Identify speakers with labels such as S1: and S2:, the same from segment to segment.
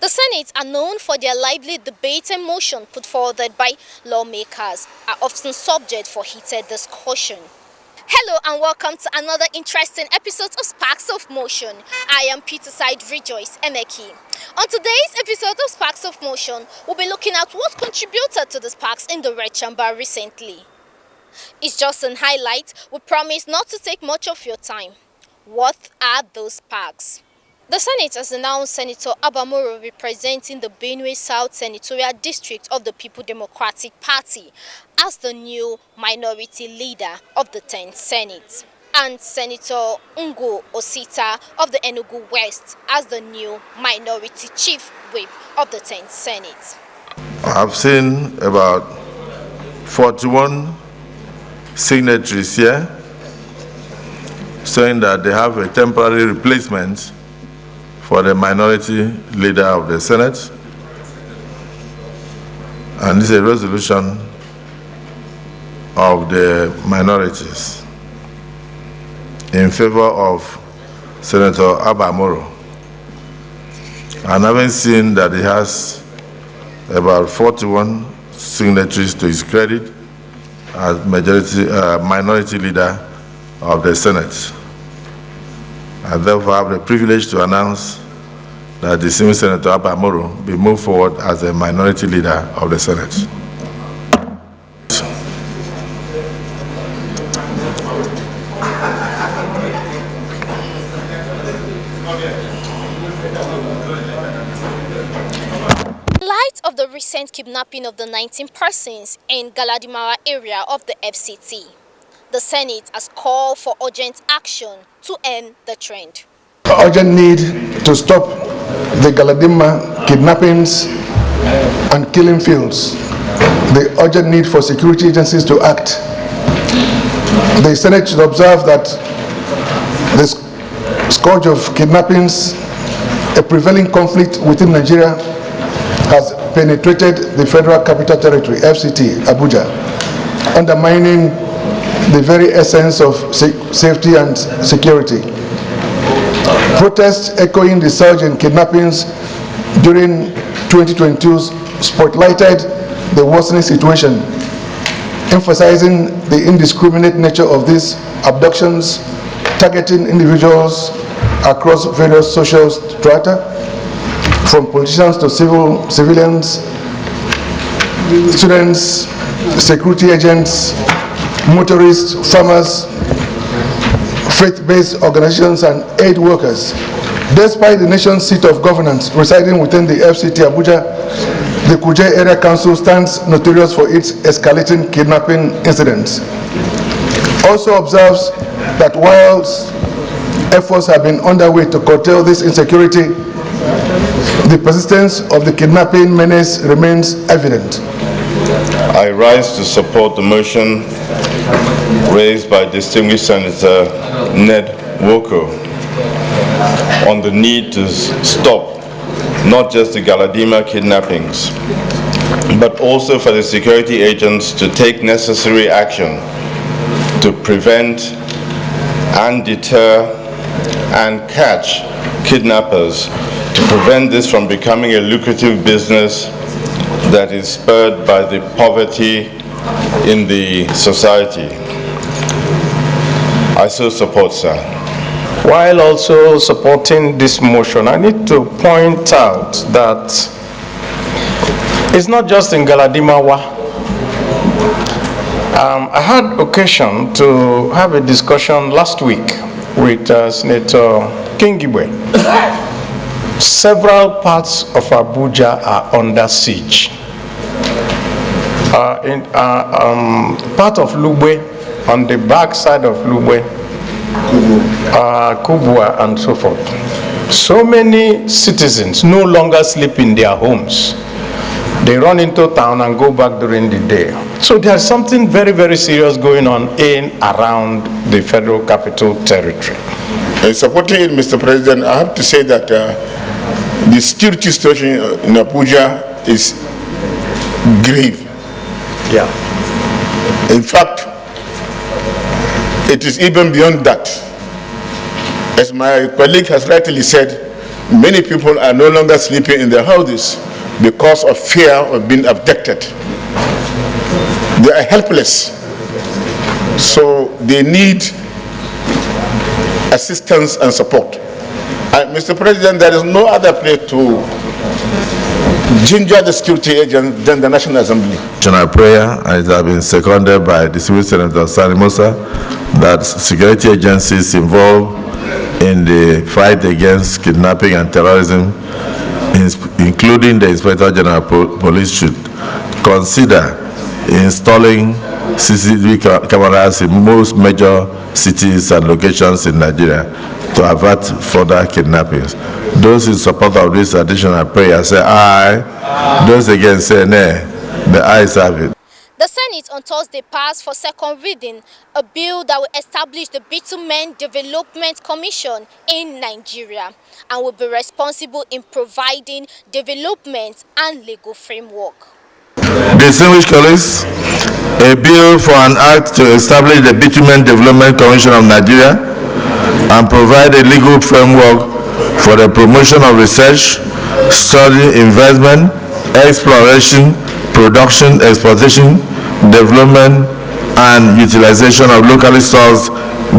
S1: The Senate are known for their lively debate and motion put forward by lawmakers are often subject for heated discussion. Hello and welcome to another interesting episode of Sparks of Motion. I am Peterside Rejoice Emeki. On today's episode of Sparks of Motion, we'll be looking at what contributed to the sparks in the Red Chamber recently. It's just an highlight. We promise not to take much of your time. What are those sparks? The Senate has announced Senator Abba Moro representing the Benue South Senatorial District of the People Democratic Party as the new minority leader of the 10th Senate, and Senator Ngwu Osita of the Enugu West as the new minority chief whip of the 10th Senate.
S2: I've seen about 41 signatories here saying that they have a temporary replacement for the minority leader of the Senate, and this is a resolution of the minorities in favor of Senator Abba Moro. And having seen that he has about 41 signatories to his credit as minority leader of the Senate, I therefore have the privilege to announce that the senior Senator Abba Moro be moved forward as a minority leader of the Senate.
S1: In light of the recent kidnapping of the 19 persons in Galadima area of the FCT, the Senate has called for urgent action to end the trend.
S3: Urgent need to stop the Galadima kidnappings and killing fields. The urgent need for security agencies to act. The Senate should observe that the scourge of kidnappings, a prevailing conflict within Nigeria, has penetrated the Federal Capital Territory, FCT, Abuja, undermining the very essence of safety and security. Protests echoing the surge in kidnappings during 2022 spotlighted the worsening situation, emphasizing the indiscriminate nature of these abductions, targeting individuals across various social strata, from politicians to civilians, students, security agents, motorists, farmers, faith-based organizations, and aid workers. Despite the nation's seat of governance residing within the FCT Abuja, the Kuje Area Council stands notorious for its escalating kidnapping incidents. Also observes that whilst efforts have been underway to curtail this insecurity, the persistence of the kidnapping menace remains evident.
S4: I rise to support the motion raised by distinguished Senator Ned Woko on the need to stop not just the Galadima kidnappings, but also for the security agents to take necessary action to prevent and deter and catch kidnappers, to prevent this from becoming a lucrative business that is spurred by the poverty in the society. I so support, sir.
S5: While also supporting this motion, I need to point out that it's not just in Galadimawa. I had occasion to have a discussion last week with Senator Kingibe. Several parts of Abuja are under siege. Part of Lugbe, on the back side of Lugbe, Kubwa, and so forth. So many citizens no longer sleep in their homes. They run into town and go back during the day. So there's something very, very serious going on in around the Federal Capital Territory.
S6: Supporting it, Mr. President, I have to say that the security situation in Abuja is grave.
S5: Yeah.
S6: In fact, it is even beyond that. As my colleague has rightly said, many people are no longer sleeping in their houses because of fear of being abducted. They are helpless. So they need assistance and support. And Mr. President, there is no other place to ginger the security agents than the National Assembly.
S2: National prayer, and it has been seconded by distinguished Senator Sani Musa, that security agencies involved in the fight against kidnapping and terrorism, including the Inspector General Police, should consider installing CCTV cameras in most major cities and locations in Nigeria to avert further kidnappings. Those in support of this additional prayer say aye. Those against say nay. The ayes have it.
S1: The Senate on Thursday passed for second reading a bill that will establish the Bitumen Development Commission in Nigeria and will be responsible in providing development and legal framework.
S2: Distinguished colleagues, a bill for an act to establish the Bitumen Development Commission of Nigeria and provide a legal framework for the promotion of research, study, investment, exploration, production, exploitation, development, and utilization of locally sourced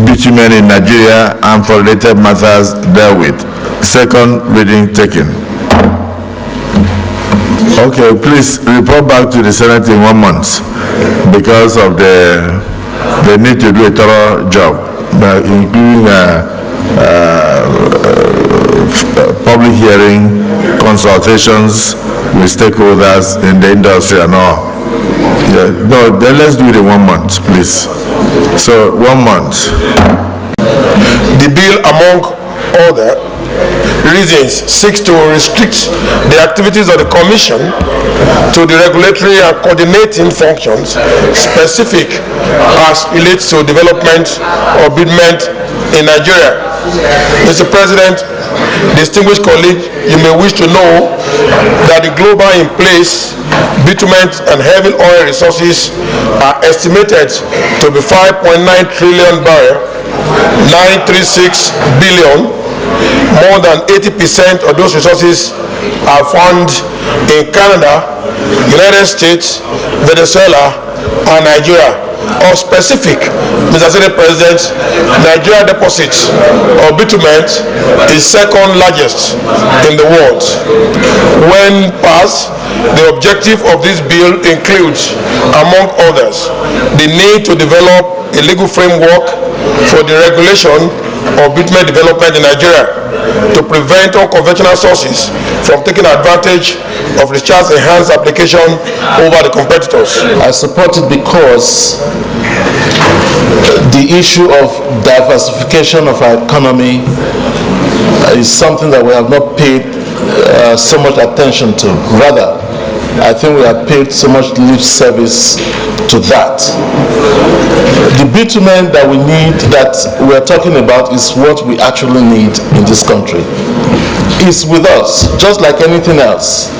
S2: bitumen in Nigeria and for related matters therewith. Second reading taken. Okay, please report back to the Senate in 1 month because of the need to do a thorough job, including public hearing, consultations with stakeholders in the industry and all. Yeah, no, then let's do it in 1 month, please. So 1 month.
S3: The bill, among other reasons, seeks to restrict the activities of the Commission to the regulatory and coordinating functions specific as relates to development or bitumen in Nigeria. Mr. President, distinguished colleague, you may wish to know that the global in place bitumen and heavy oil resources are estimated to be 5.9 trillion barrels, 936 billion. More than 80% of those resources are found in Canada, United States, Venezuela, and Nigeria. Of specific, Mr. Senate President, Nigeria deposit of bitumen is second largest in the world. When passed, the objective of this bill includes, among others, the need to develop a legal framework for the regulation of bitumen development in Nigeria to prevent unconventional sources from taking advantage of recharge-enhanced application over the competitors.
S7: I support it because the issue of diversification of our economy is something that we have not paid so much attention to. Rather, I think we have paid so much lip service to that. The bitumen that we need, that we are talking about, is what we actually need in this country. It's with us, just like anything else.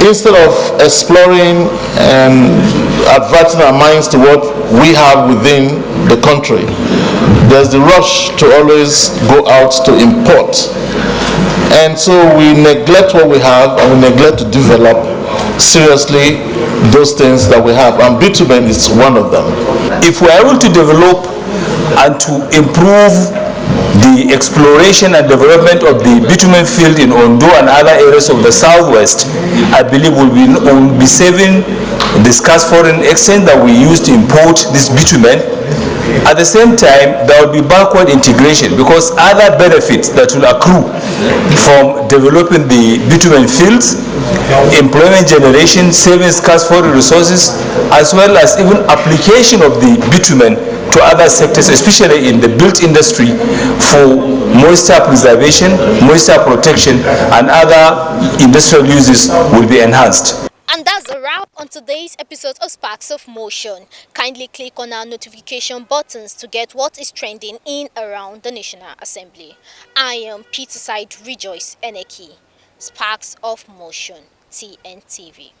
S7: Instead of exploring and adverting our minds to what we have within the country, there's the rush to always go out to import. And so we neglect what we have and we neglect to develop seriously those things that we have, and bitumen is one of them.
S8: If we are able to develop and to improve the exploration and development of the bitumen field in Ondo and other areas of the southwest, I believe we'll be saving the scarce foreign exchange that we use to import this bitumen. At the same time, there will be backward integration because other benefits that will accrue from developing the bitumen fields, employment generation, saving scarce foreign resources, as well as even application of the bitumen to other sectors, especially in the built industry, for moisture preservation, moisture protection, and other industrial uses will be enhanced.
S1: And that's a wrap on today's episode of Sparks of Motion. Kindly click on our notification buttons to get what is trending in around the National Assembly. I am Peterside Rejoice Eneki. Sparks of Motion, TNTV.